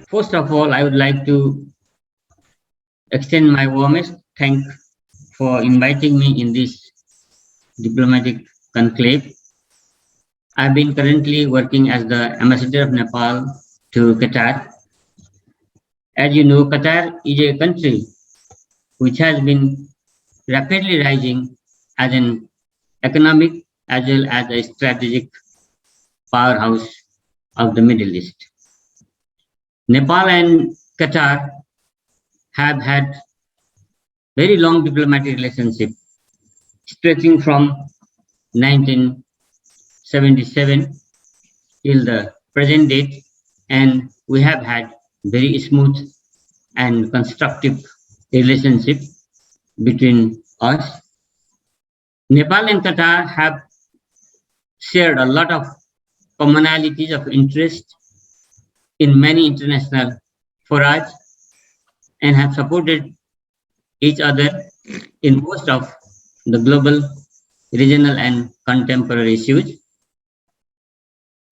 First of all, I would like to extend my warmest thanks for inviting me in this diplomatic conclave. I've been currently working as the ambassador of Nepal to Qatar. As you know, Qatar is a country which has been rapidly rising as an economic as well as a strategic powerhouse of the Middle East. Nepal and Qatar have had very long diplomatic relationship stretching from 1977 till the present date, and we have had very smooth and constructive relationship between us. Nepal and Qatar have shared a lot of commonalities of interest in many international forums and have supported each other in most of the global, regional, and contemporary issues.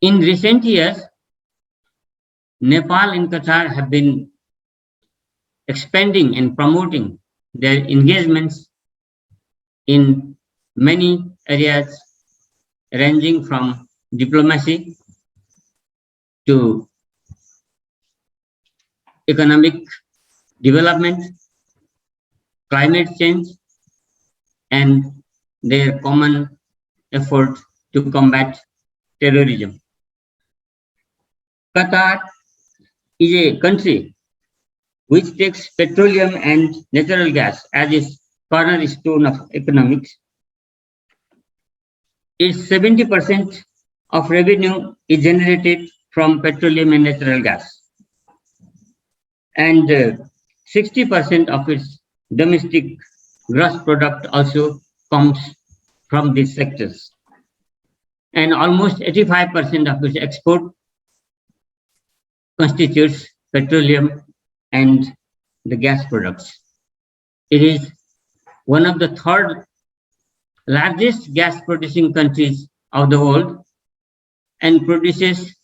In recent years, Nepal and Qatar have been expanding and promoting their engagements in many areas, ranging from diplomacy to economic development, climate change, and their common effort to combat terrorism. Qatar is a country which takes petroleum and natural gas as its cornerstone of economics. Its 70% of revenue is generated from petroleum and natural gas, and 60% of its domestic gross product also comes from these sectors, and almost 85% of its export constitutes petroleum and the gas products. It is one of the third largest gas producing countries of the world and produces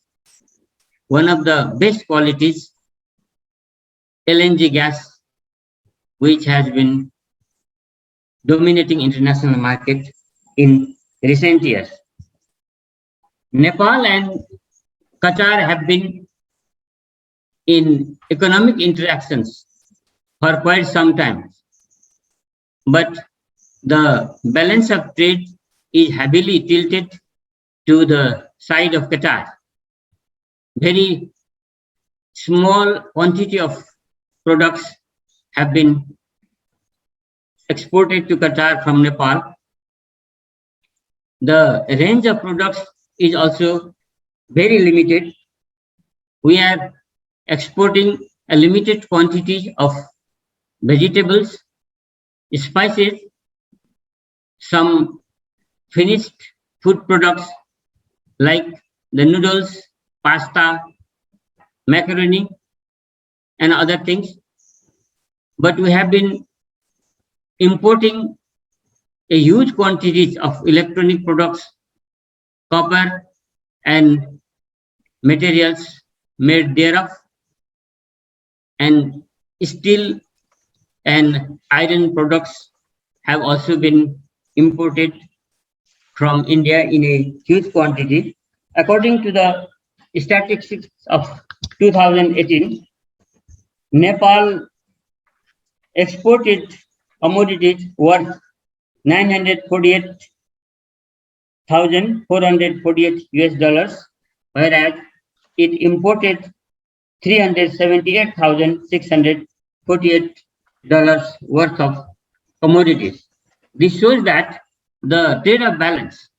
one of the best qualities LNG gas, which has been dominating international market in recent years. Nepal and Qatar have been in economic interactions for quite some time, but the balance of trade is heavily tilted to the side of Qatar. Very small quantity of products have been exported to Qatar from Nepal. The range of products is also very limited. We are exporting a limited quantity of vegetables, spices, some finished food products like the noodles, pasta, macaroni, and other things. But we have been importing a huge quantities of electronic products, copper, and materials made thereof, and steel and iron products have also been imported from India in a huge quantity. According to the statistics of 2018, Nepal exported commodities worth 948,448 US dollars, whereas it imported $378,648 worth of commodities. This shows that the trade of balance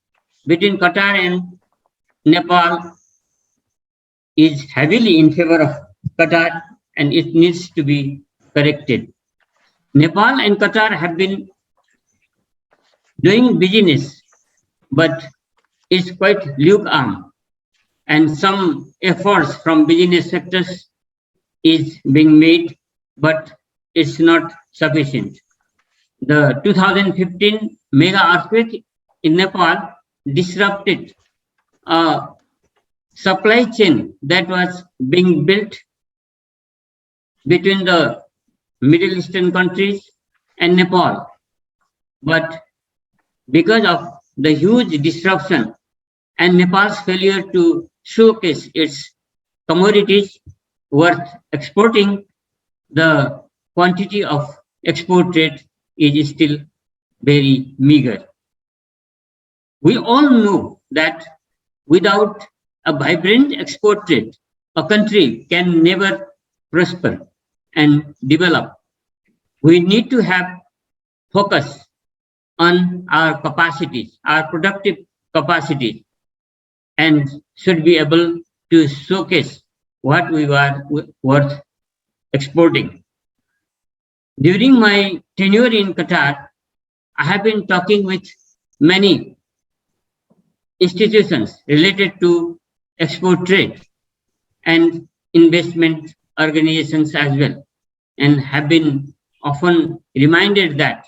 between Qatar and Nepal is heavily in favor of Qatar, and it needs to be corrected. Nepal and Qatar have been doing business, but it's quite lukewarm, and some efforts from business sectors is being made, but it's not sufficient. The 2015 mega earthquake in Nepal disrupted a supply chain that was being built between the Middle Eastern countries and Nepal. But because of the huge disruption and Nepal's failure to showcase its commodities worth exporting, the quantity of export trade is still very meager. We all know that without a vibrant export trade, a country can never prosper and develop. We need to have focus on our capacities, our productive capacities, and should be able to showcase what we are worth exporting. During my tenure in Qatar, I have been talking with many institutions related to export trade and investment organizations as well, and have been often reminded that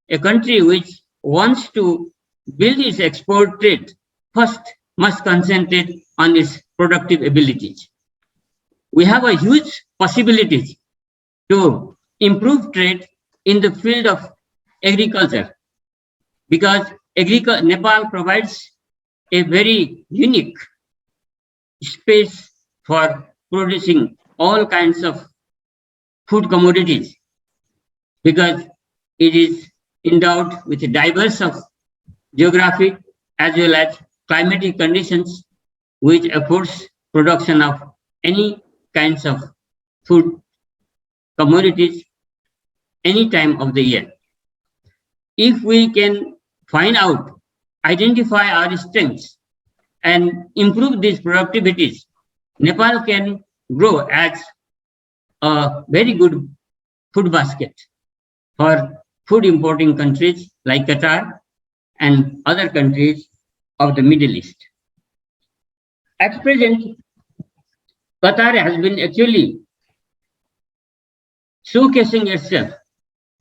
a country which wants to build its export trade first must concentrate on its productive abilities. We have a huge possibilities to improve trade in the field of agriculture because Nepal provides a very unique space for producing all kinds of food commodities because it is endowed with a diverse of geographic as well as climatic conditions which affords production of any kinds of food commodities any time of the year. If we can find out, identify our strengths and improve these productivities, Nepal can grow as a very good food basket for food importing countries like Qatar and other countries of the Middle East. At present, Qatar has been actually showcasing itself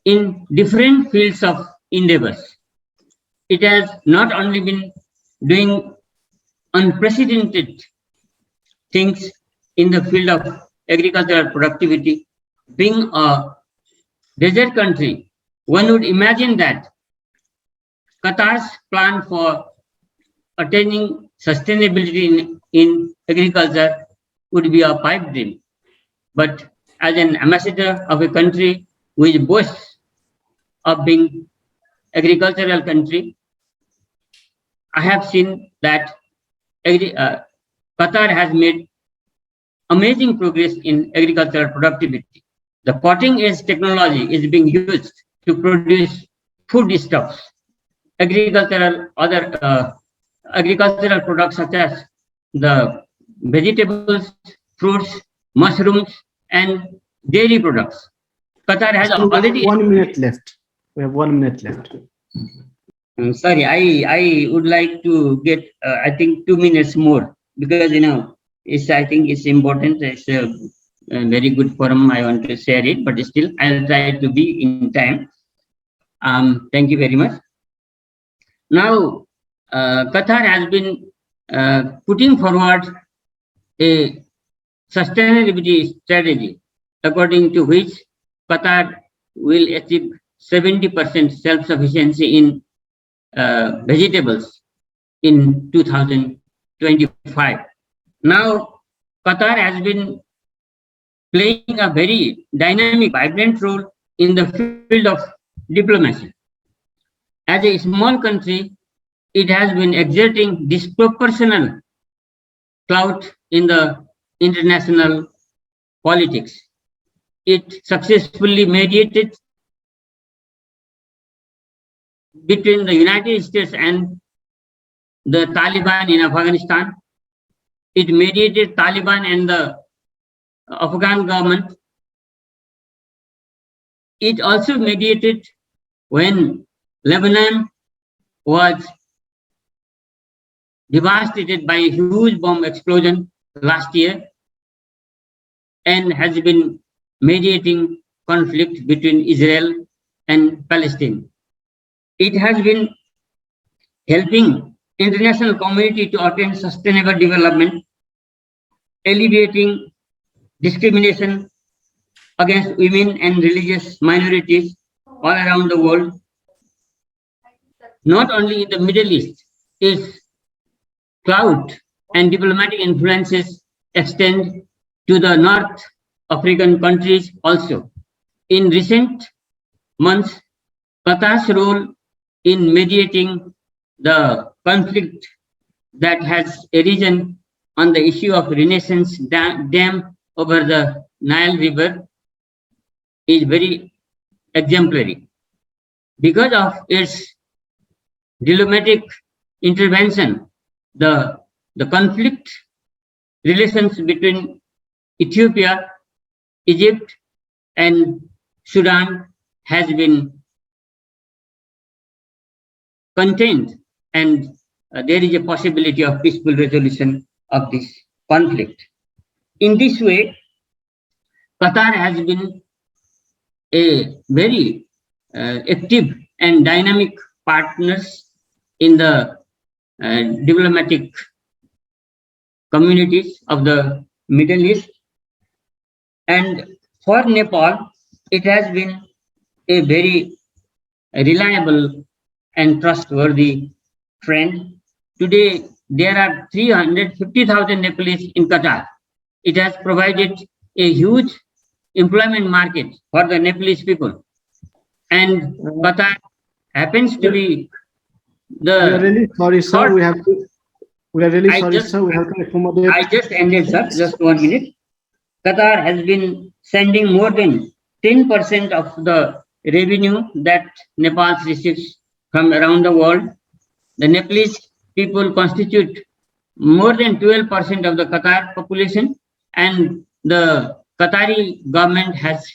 in different fields of endeavors. It has not only been doing unprecedented things in the field of agricultural productivity. Being a desert country, one would imagine that Qatar's plan for attaining sustainability in agriculture would be a pipe dream. But as an ambassador of a country which boasts of being agricultural country, I have seen that Qatar has made amazing progress in agricultural productivity. The cutting edge technology is being used to produce foodstuffs, agricultural products such as the vegetables, fruits, mushrooms, and dairy products. Qatar has already 1 minute left. We have 1 minute left. Sorry, I would like to get I think 2 minutes more because I think it's important. It's a very good forum. I want to share it, but still I'll try to be in time. Thank you very much. Now, Qatar has been putting forward a sustainability strategy according to which Qatar will achieve 70% self-sufficiency in vegetables in 2025. Now, Qatar has been playing a very dynamic, vibrant role in the field of diplomacy. As a small country, it has been exerting disproportionate clout in the international politics. It successfully mediated between the United States and the Taliban in Afghanistan. It mediated Taliban and the Afghan government. It also mediated when Lebanon was devastated by a huge bomb explosion last year and has been mediating conflict between Israel and Palestine. It has been helping international community to attain sustainable development, alleviating discrimination against women and religious minorities all around the world, not only in the Middle East, its clout and diplomatic influences extend to the North African countries also. In recent months, Qatar's role in mediating the conflict that has arisen on the issue of Renaissance Dam over the Nile River is very exemplary. Because of its diplomatic intervention, the conflict relations between Ethiopia, Egypt, and Sudan has been contained, and there is a possibility of peaceful resolution of this conflict. In this way, Qatar has been a very active and dynamic partners in the diplomatic communities of the Middle East. And for Nepal, it has been a very reliable and trustworthy friend. Today, there are 350,000 Nepalese in Qatar. It has provided a huge employment market for the Nepalese people. And Qatar happens to be We are the... really sorry, sir. We are really sorry, just- sir. We have to accommodate. I just ended, sir. Just 1 minute. Qatar has been sending more than 10% of the revenue that Nepal receives from around the world. The Nepalese people constitute more than 12% of the Qatar population, and the Qatari government has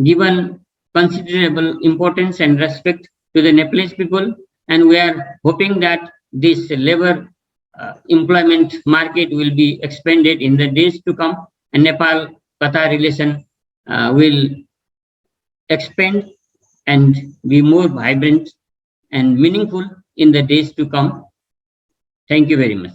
given considerable importance and respect to the Nepalese people, and we are hoping that this labor employment market will be expanded in the days to come, and Nepal-Qatar relation will expand and be more vibrant and meaningful in the days to come. Thank you very much.